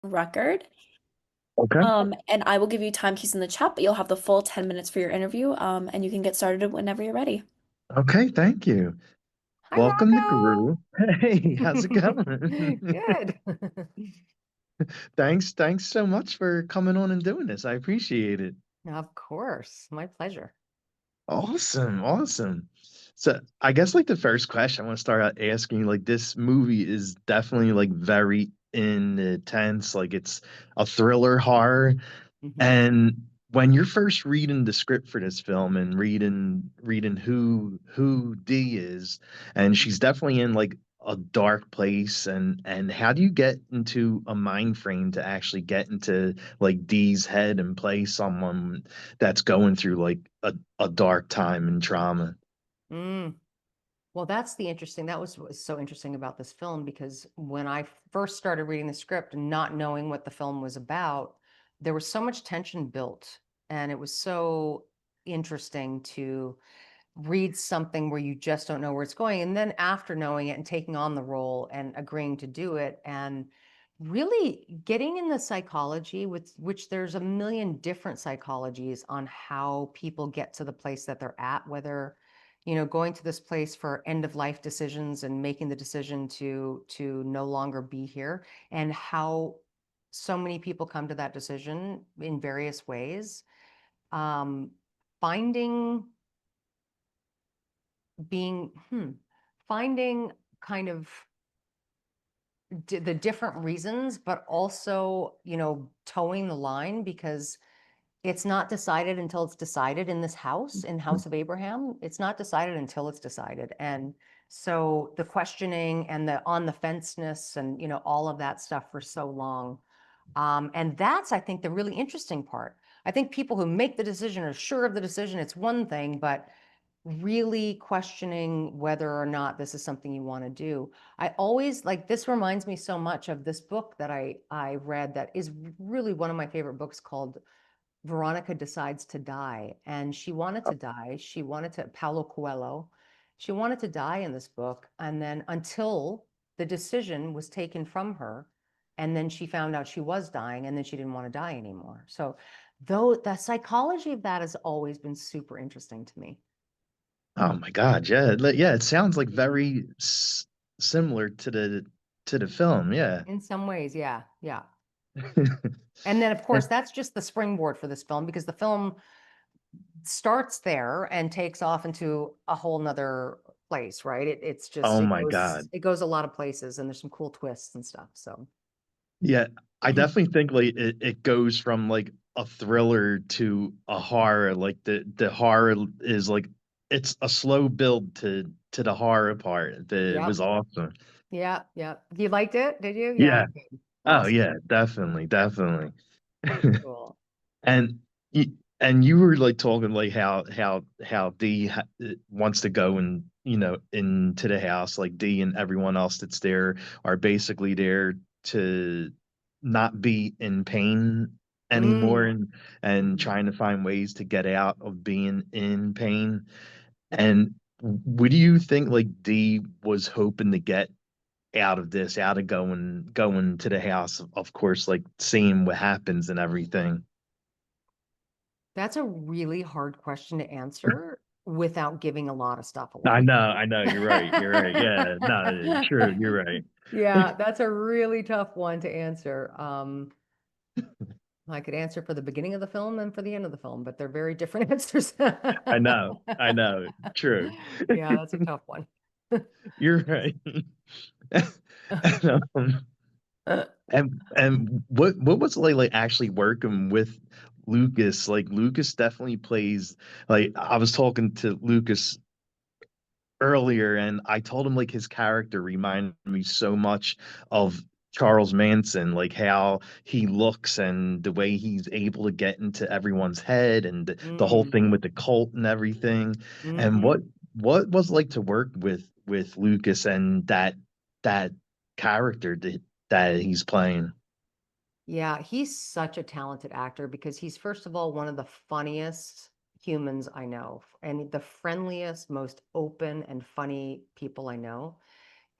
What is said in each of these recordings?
record. Okay. And I will give you time keys in the chat, but you'll have the full 10 minutes for your interview. And you can get started whenever you're ready. Okay, thank you. Hi, Welcome to Grue. Hey, how's it Rocco. going? Good. Thanks so much for coming on and doing this. I appreciate it. Of course. My pleasure. Awesome. So I guess like the first question I want to start out asking, like this movie is definitely like very intense, like it's a thriller horror. Hmm. And when you're first reading the script for this film and reading who Dee is, and she's definitely in like a dark place, and how do you get into a mind frame to actually get into like Dee's head and play someone that's going through like a dark time and trauma? Mm. Well, that was what was so interesting about this film because when I first started reading the script and not knowing what the film was about, there was so much tension built, and it was so interesting to read something where you just don't know where it's going. And then after knowing it and taking on the role and agreeing to do it and really getting in the psychology with which there's a million different psychologies on how people get to the place that they're at, whether, going to this place for end of life decisions and making the decision to no longer be here, and how so many people come to that decision in various ways. Um, finding being finding kind of the different reasons, but also, towing the line because it's not decided until it's decided in this house, in House of Abraham. It's not decided until it's decided. And so the questioning and the on the fenceness and, all of that stuff for so long. And that's, I think, the really interesting part. I think people who make the decision are sure of the decision. It's one thing, but really questioning whether or not this is something you want to do. I always like this reminds me so much of this book that I read that is really one of my favorite books called Veronica Decides to Die. And she wanted to die. She wanted to, Paulo Coelho, she wanted to die in this book. And then until the decision was taken from her, and then she found out she was dying, and then she didn't want to die anymore. So, though the psychology of that has always been super interesting to me. Oh my God, yeah, yeah, it sounds like Mhm. very similar to the film, yeah. In some ways, yeah, yeah. And then, of course, that's just the springboard for this film because the film starts there and takes off into a whole nother place, right? It's just Oh my God. it goes a lot of places, and there's some cool twists and stuff. So Yeah, I definitely think like it goes from like a thriller to a horror. Like the horror is like it's a slow build to the horror part. It yep, was awesome. yeah, yeah. You liked it, did you? Yeah, Yeah. good. Oh Awesome. yeah, definitely. Cool. And and you were like talking like how Dee wants to go and into the house, like Dee and everyone else that's there are basically there to not be in pain anymore, Mm. and Mhm. trying to find ways to get out of being in pain. And what do you think like Dee was hoping to get out of this, out of going to the house, of course, like seeing what happens and everything? That's a really hard question to answer without giving a lot of stuff away. I know, you're right. You're right. Yeah, no, true, you're right. Yeah, that's a really tough one to answer. I could answer for the beginning of the film and for the end of the film, but they're very different answers. I know, true. Yeah, that's a tough one. You're right. And, and what was it like actually working with Lucas? Like Lucas definitely plays like I was talking to Lucas earlier, and I told him like his character reminded me so much of Charles Manson, like how he looks and the way he's able to get into everyone's head, and the whole Mm, thing with the cult and everything. And hmm. what was it like to work with Lucas and that character that he's playing? Yeah, he's such a talented actor because he's, first of all, one of the funniest humans I know and the friendliest, most open and funny people I know.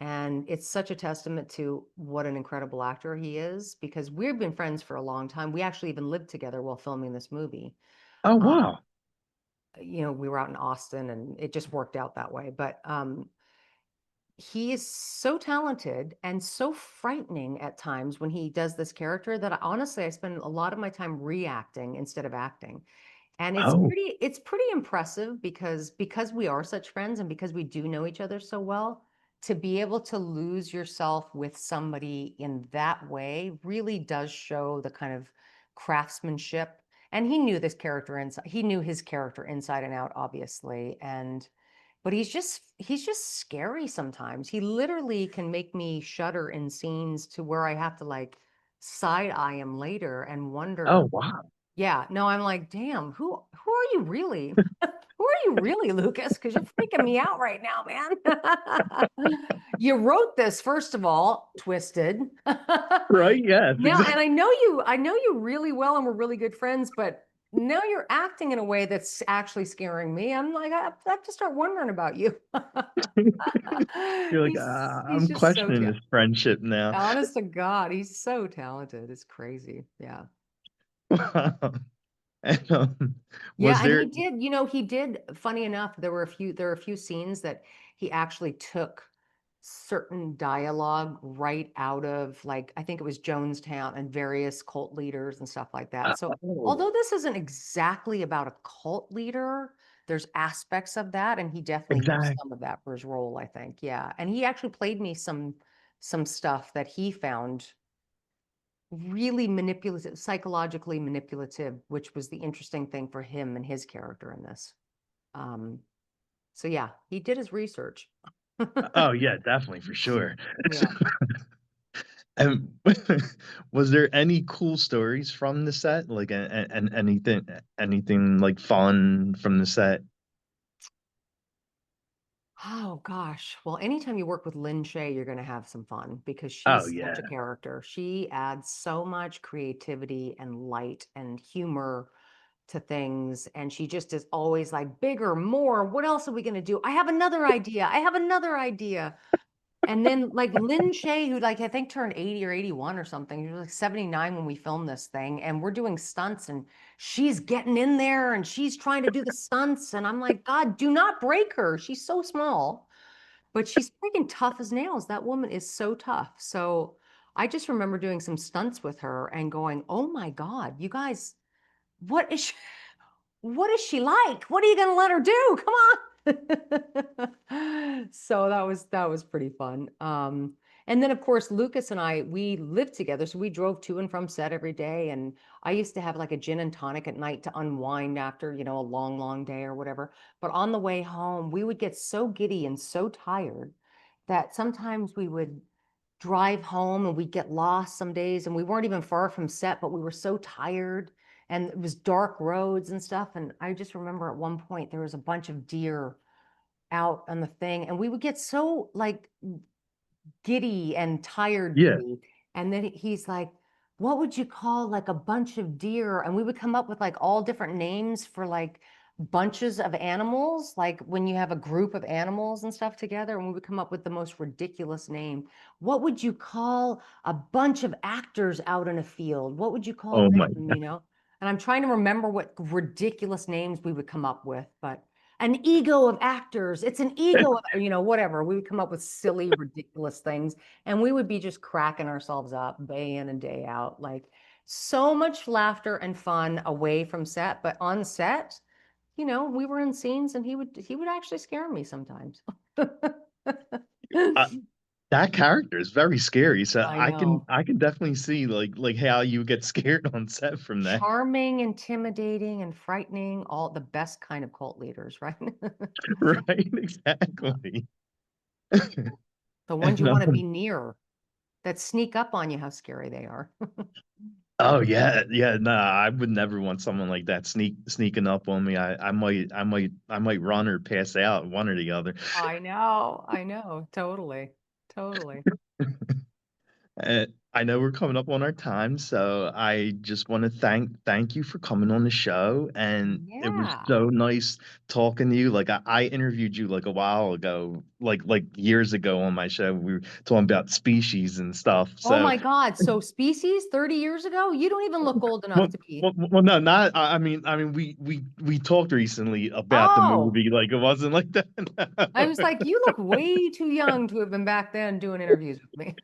And it's such a testament to what an incredible actor he is, because we've been friends for a long time. We actually even lived together while filming this movie. Oh Um, wow. we were out in Austin and it just worked out that way. But he is so talented and so frightening at times when he does this character that honestly, I spend a lot of my time reacting instead of acting. And Oh, it's pretty impressive because we are such friends and because we do know each other so well, to be able to lose yourself with somebody in that way really does show the kind of craftsmanship. And he knew his character inside and out, obviously. And but he's just scary sometimes. He literally can make me shudder in scenes to where I have to like side eye him later and wonder. oh wow. Yeah, no, I'm like, damn, who are you really? Who are you really, Lucas? Because you're freaking me out right now, man. You wrote this, first of all, twisted. Right? Yes, Now, and exactly. I know you really well, and we're really good friends, but now you're acting in a way that's actually scaring me. I'm like, I have to start wondering about you. You're like, He's I'm just so questioning this friendship now. honest to God, he's so talented. It's crazy. Yeah. Wow. And Yeah, was and there? he did, funny enough, there are a few scenes that he actually took certain dialogue right out of, like, I think it was Jonestown and various cult leaders and stuff like that. So Oh, although this isn't exactly about a cult leader, there's aspects of that, and he definitely used exactly. some of that for his role, I think. Yeah. And he actually played me some stuff that he found really manipulative, psychologically manipulative, which was the interesting thing for him and his character in this. Um, so yeah, he did his research. Oh yeah, definitely for sure. Yeah. And was there any cool stories from the set, like and anything like fun from the set? Oh gosh. Well, anytime you work with Lynn Shay, you're going to have some fun because Oh she's such a yeah. character. She adds so much creativity and light and humor to things. And she just is always like, bigger, more. What else are we going to do? I have another idea. I have another idea. And then like Lynn Shay, who like I think turned 80 or 81 or something. She was like 79 when we filmed this thing, and we're doing stunts, and she's getting in there and she's trying to do the stunts. And I'm like, God, do not break her. She's so small, but she's freaking tough as nails. That woman is so tough. So I just remember doing some stunts with her and going, oh my God, you guys, what is she? What is she like? What are you going to let her do? Come on. So that was pretty fun. And then of course Lucas and I, we lived together, so we drove to and from set every day. And I used to have like a gin and tonic at night to unwind after, a long, long day or whatever. But on the way home, we would get so giddy and so tired that sometimes we would drive home and we'd get lost some days, and we weren't even far from set, but we were so tired and it was dark roads and stuff. And I just remember at one point there was a bunch of deer out on the thing, and we would get so like giddy and tired Yeah. giddy. And then he's like, what would you call like a bunch of deer? And we would come up with like all different names for like bunches of animals, like when you have a group of animals and stuff together, and we would come up with the most ridiculous name. What would you call a bunch of actors out in a field? What would you call Oh my. them? And I'm trying to remember what ridiculous names we would come up with, but an ego of actors. It's an ego of, whatever. We would come up with silly, ridiculous things, and we would be just cracking ourselves up day in and day out. Like so much laughter and fun away from set, but on set, we were in scenes and he would actually scare me sometimes. Uh, that character is very scary, so I I can know. I can definitely see like how you get scared on set from that. Charming, intimidating, and frightening, all the best kind of cult leaders, right? Right? Yeah. Exactly. The ones you And want to be near that sneak up on you, how scary they are. oh yeah, yeah, nah, I would never want someone like that sneaking up on me. I might run or pass out, one or the other. I know, totally, totally. I know we're coming up on our time, so I just want to thank you for coming on the show, and it was Yeah. so nice talking to you. Like I interviewed you like a while ago, like years ago on my show. We were talking about species and stuff. Oh So, my God. So Species 30 years ago? You don't even look old enough well, to be. no, not. I mean, we talked recently about the Oh, movie. Like it wasn't like I was that. like, you look way too young to have been back then doing interviews with me.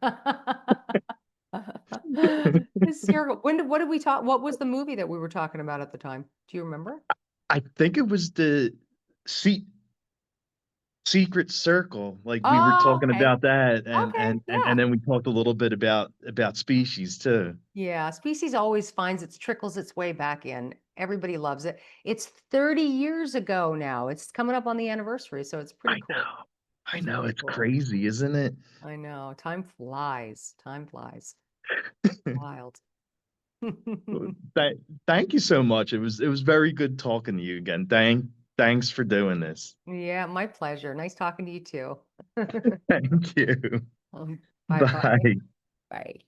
Hysterical. What did we talk? What was the movie that we were talking about at the time? Do you remember? I think it was the se Secret Circle. Like we were Oh, talking okay. about that, and Okay. Yeah. then we talked a little bit about species too. Yeah. Species always finds its trickles its way back in. Everybody loves it. It's 30 years ago now. It's coming up on the anniversary, so it's pretty I cool. know. I It's know pretty it's cool. crazy, isn't it? I know. Time flies. Time flies. Wild. Th Thank you so much. It was very good talking to you again. Thanks for doing this. Yeah, my pleasure. Nice talking to you too. Thank you. Bye bye. Bye. Bye.